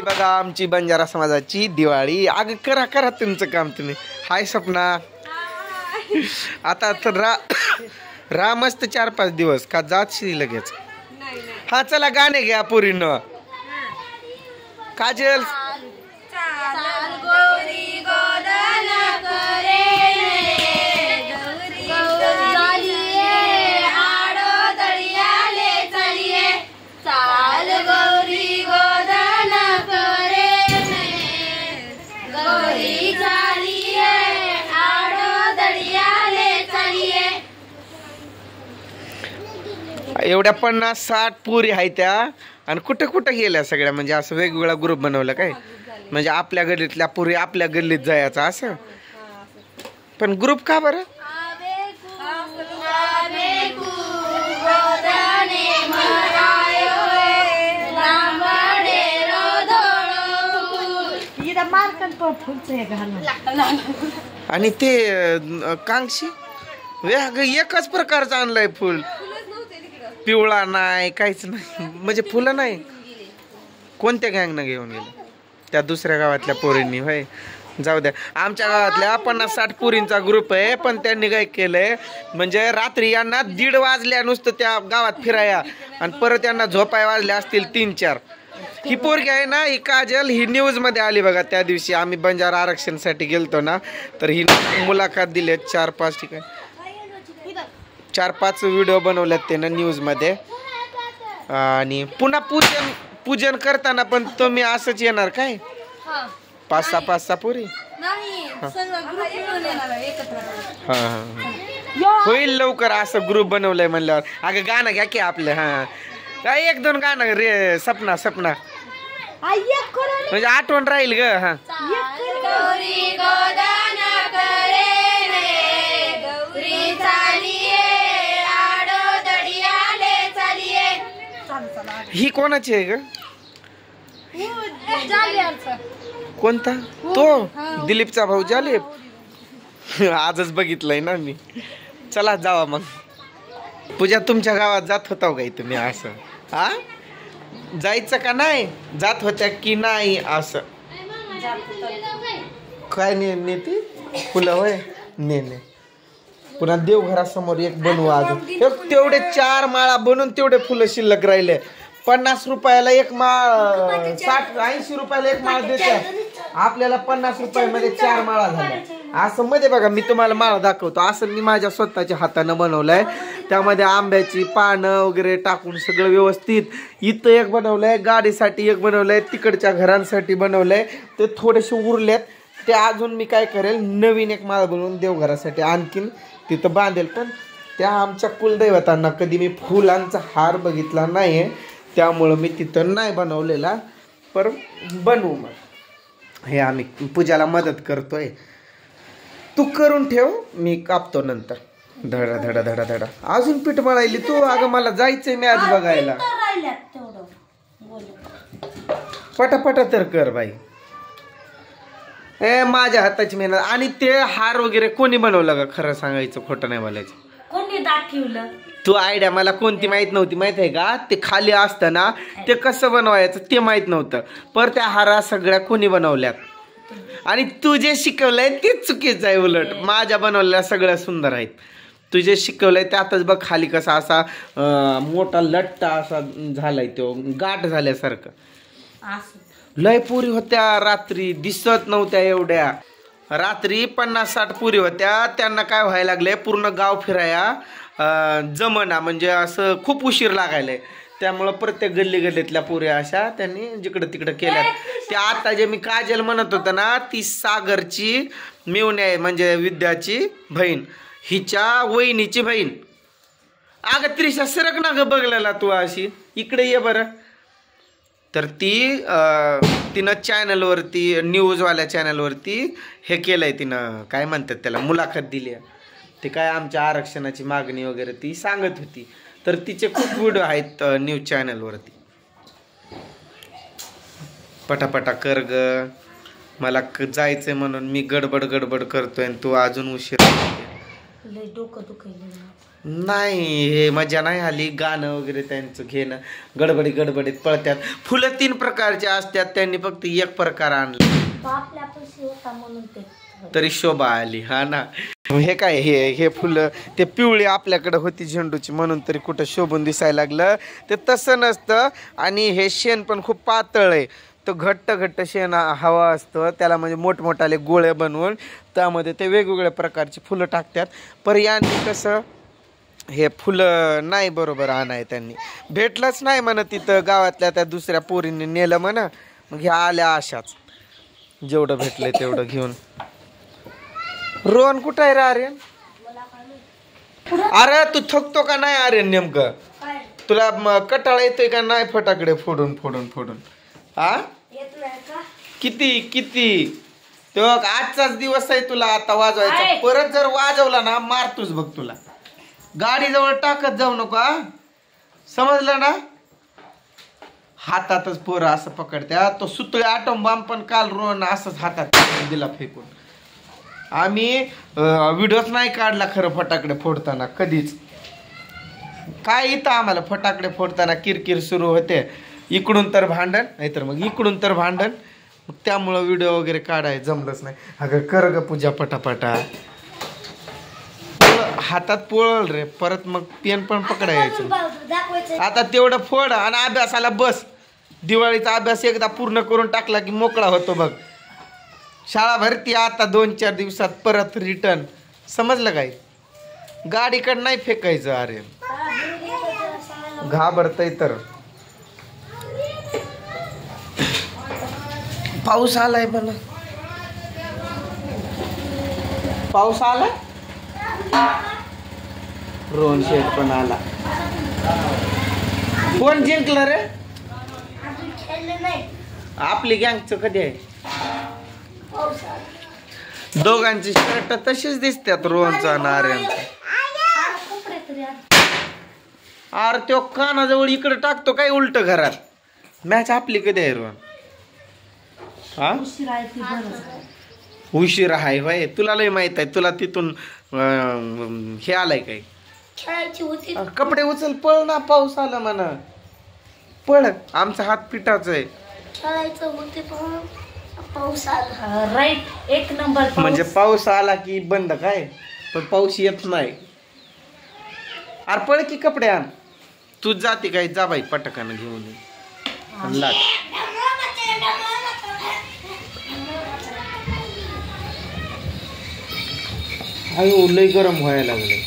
बघा आमची बंजारा समाजाची दिवाळी. अगं करा करा तुमचं काम तुम्ही. हाय सपना. आता तर रा मस्त 4-5 दिवस का जातशी लगेच. हा चला गाणे घ्या पुरीनं. काजल एवढ्या 50-60 पुरी आहेत त्या. आणि कुठे कुठे गेल्या सगळ्या म्हणजे असं वेगवेगळा ग्रुप बनवला काय म्हणजे आपल्या गल्लीतल्या पुरी आपल्या गल्लीत जायचं असं. पण ग्रुप का बरं. आणि ते कांगशी वेग एकच प्रकारचं आणलंय फुल. पिवळा नाही काहीच नाही म्हणजे फुलं नाही. कोणत्या गँगनं घेऊन गेलं. त्या दुसऱ्या गावातल्या पोरींनी होय. जाऊ द्या. आमच्या गावातल्या 50-60 पोरींचा ग्रुप आहे. पण त्यांनी काय केलंय म्हणजे रात्री यांना 1:30 वाजल्या नुसतं त्या गावात फिराया आणि परत यांना झोपाय वाजल्या असतील 3-4. ही पोरगी आहे ना ही काजल ही न्यूज मध्ये आली बघा. त्या दिवशी आम्ही बंजारा आरक्षणासाठी गेलतो ना तर ही मुलाखत दिली 4-5 ठिकाणी 4-5 व्हिडिओ बनवल्यात त्यानं न्यूजमध्ये. आणि पुन्हा पूजन करताना पण तुम्ही असंच येणार काय 5-6 पुरी. हा होईल लवकर असं ग्रुप बनवलंय म्हणल्यावर. अगं गाणं घ्या की आपलं. हा 1-2 गाणं रे सपना सपना म्हणजे आठवण राहील ग. हा ही कोणाची आहे ग. कोणता तो दिलीपचा भाऊ जाले. आजच बघितलंय ना मी. चला जावा मग. पूजा तुमच्या गावात जात होता का तुम्ही असं. हा जायचं का नाही जात होत्या की नाही असं. काय नेते फुलं होय नेणे. पुन्हा देवघरासमोर एक बनवू. अजून तेवढे 4 माळा बनवून तेवढे फुलं शिल्लक राहिले. 50 रुपयाला एक माळ 60-80 रुपयाला एक माळ देतात. आपल्याला 50 रुपयामध्ये 4 माळा झाल्या. असं मध्ये बघा मी तुम्हाला माळा दाखवतो. असं मी माझ्या स्वतःच्या हातानं बनवलंय. त्यामध्ये आंब्याची पानं वगैरे टाकून सगळं व्यवस्थित. इथं एक बनवलंय गाडीसाठी एक बनवलंय तिकडच्या घरांसाठी बनवलंय. ते थोडेसे उरलेत ते अजून मी काय करेल नवीन एक माळ बनवून देवघरासाठी आणखीन तिथं बांधेल. पण त्या आमच्या कुलदैवतांना कधी मी फुलांचा हार बघितला नाही त्यामुळं मी तिथं नाही बनवलेला. पर बनवू मग. हे आम्ही पूजाला मदत करतोय. तू करून ठेव मी कापतो नंतर. धडा धडा धडा धडा अजून पीठ मळायली तू. अगं मला जायचंय मॅच बघायला. पटापटा तर कर बाई. माझ्या हाताची मेहनत. आणि ते हार वगैरे कोणी बनवलं का खरं सांगायचं खोटं नाही बोलायचं. कोणी दाखवलं. तू आयडिया मला कोणती माहित नव्हती माहित आहे का. ते खाली असतं ना ते कसं बनवायचं ते माहित नव्हतं. पर त्या हारा सगळ्या कोणी बनवल्यात. आणि तू जे शिकवलंय तेच चुकीचं आहे. उलट माझ्या बनवलेल्या सगळ्या सुंदर आहेत. तू जे शिकवलंय त्यातच बघ खाली कसा असा मोठा लट्टा असा झालाय तो गाठ झाल्यासारखं. लय पुरी होत्या रात्री दिसत नव्हत्या एवढ्या. रात्री 50-60 पुरी होत्या. त्यांना काय व्हायला लागले पूर्ण गाव फिराया जमना म्हणजे असं खूप उशीर लागायलाय. त्यामुळं प्रत्येक गल्लीतल्या पुऱ्या अशा त्यांनी जिकडं तिकडं केल्यात. त्या आता जे मी काजल म्हणत होतं ना ती सागरची मेवणी आहे म्हणजे विद्याची बहीण हिच्या वहिनीची बहीण. अगं त्रिशा सरक ना ग बघलेला तू अशी इकडे ये बरं. तर तिनं चॅनलवरती न्यूजवाल्या चॅनलवरती हे केलंय. तिनं काय म्हणतात त्याला मुलाखत दिली. ते काय आमच्या आरक्षणाची मागणी वगैरे ती सांगत होती. तर तिचे खूप व्हिडिओ आहेत न्यूज चॅनलवरती. पटापटा कर ग. मला जायचंय म्हणून मी गडबड करतोय आणि तू अजून उशीर. डोकं दुखायला नाही, हे मजा नाही आली. गाणं वगैरे त्यांचं घेणं, गडबडीत पळत्यात. फुलं 3 प्रकारचे असतात, त्यांनी फक्त एक प्रकार आणला तरी शोभा आली. हा ना. हे काय, हे फुलं ते पिवळी आपल्याकडे होती झेंडूची म्हणून तरी कुठं शोभून दिसायला लागलं. ते तसं नसतं. आणि हे शेण पण खूप पातळ आहे. तो घट्ट शेण हवा असतं त्याला, म्हणजे मोठमोठाले गोळे बनवून त्यामध्ये ते वेगवेगळ्या प्रकारची फुलं टाकतात. पर यांनी कसं हे फुलं नाही बरोबर आणाय, त्यांनी भेटलंच नाही म्हणा तिथं. गावातल्या त्या दुसऱ्या पोरींनी नेलं म्हणा. मग ह्या आल्या अशाच, जेवढं भेटलंय तेवढं घेऊन. रोहन कुठं आहे रे आर्यन? अरे तू थकतो का नाही आर्यन? नेमकं तुला कटाळा येतोय का नाही फटाकडे फोडून? हा किती तो आजचाच दिवस आहे तुला आता वाजवायचा. परत जर वाजवला ना मारतोच बघ तुला. गाडी जवळ टाकत जाऊ नको, समजलं ना? हातातच पोरं असं पकडत्या. तो सुतळे आटम बाम पण काल रोहन असंच हातात दिला फेकून. आम्ही व्हिडिओच नाही काढला खरं फटाकडे फोडताना कधीच. काय इथं आम्हाला फटाकडे फोडताना किरकिर सुरू होते. इकडून तर भांडण, नाहीतर मग इकडून तर भांडण. मग त्यामुळं व्हिडिओ वगैरे काढायला जमलंच नाही. अगं कर ग पूजा पटापटा. हातात पोळल रे, परत मग पेन पण पकडायचं. आता तेवढं फोड आणि अभ्यासाला बस. दिवाळीचा अभ्यास एकदा पूर्ण करून टाकला की मोकळा होतो बघ. शाळा भरती आता 2-4 दिवसात परत रिटर्न. समजलं काय? गाडीकडं नाही फेकायचं. अरे घाबरतय तर. पाऊस आलाय म्हणा. पाऊस आलाय. रोहन शेठ पण आला. कोण जिंकलं रे? आपली गँगचं कधी आहे? दोघांची शर्ट तशीच दिसतात, रोहनचा आणि आर्यनचा. अरे तो कानाजवळ इकडे टाकतो काय उलट घरात. मॅच आपली कधी आहे रोहन? हा उशीर आहे भाई. तुला लय माहित आहे. तुला तिथून हे आलाय काय? कपडे उचल, पळ ना. पाऊस आला म्हणा, पळ. आमचा हात पिठाचा आहे. पाऊस आला राईट, 1 नंबर. म्हणजे पाऊस आला की बंद काय, पण पाऊस येत नाही. अरे पळ की कपडे आण. तू जाते काय? जा बाई पटकानं घेऊन ये. लाग अयो लय गरम व्हायला लागले.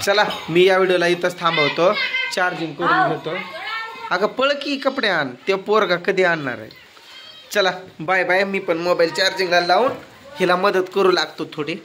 चला मी या व्हिडिओला इथंच थांबवतो. चार्जिंग करून घेतो. अगं पळ की कपडे आण. ते पोरगा कधी आणणार आहे? चला बाय बाय. मी पण मोबाईल चार्जिंगला लावून हिला मदत करू लागतो थोडी.